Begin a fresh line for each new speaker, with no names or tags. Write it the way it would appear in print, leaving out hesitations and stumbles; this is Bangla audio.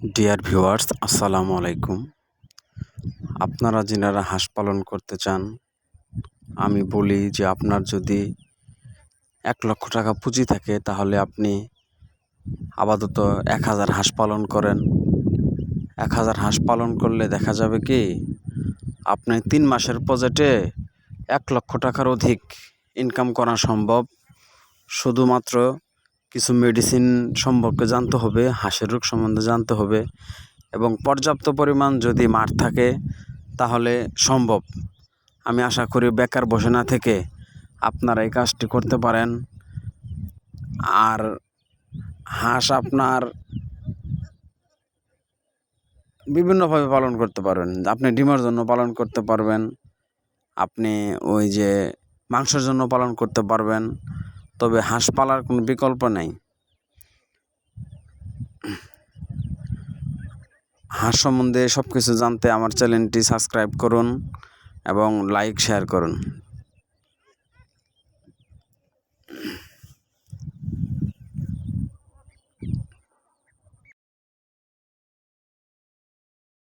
ডিয়ার ভিউয়ার্স, আসসালামু আলাইকুম। আপনারা যিনারা হাঁস পালন করতে চান, আমি বলি যে আপনার যদি 1,00,000 টাকা পুঁজি থাকে তাহলে আপনি আপাতত 1,000 হাঁস পালন করেন। 1,000 হাঁস পালন করলে দেখা যাবে কি আপনি 3 মাসের প্রজেক্টে 1,00,000 টাকার অধিক ইনকাম করা সম্ভব। শুধুমাত্র কিছু মেডিসিন সম্পর্কে জানতে হবে, হাঁসের রোগ সম্বন্ধে জানতে হবে এবং পর্যাপ্ত পরিমাণ যদি মাঠ থাকে তাহলে সম্ভব। আমি আশা করি বেকার বসে না থেকে আপনারা এই কাজটি করতে পারেন। আর হাঁস আপনার বিভিন্নভাবে পালন করতে পারবেন। আপনি ডিমের জন্য পালন করতে পারবেন, আপনি ওই যে মাংসের জন্য পালন করতে পারবেন, তবে হাঁস পালার কোনো বিকল্প নেই। হাঁস সম্বন্ধে সব কিছু জানতে আমার চ্যানেলটি সাবস্ক্রাইব করুন এবং লাইক শেয়ার করুন।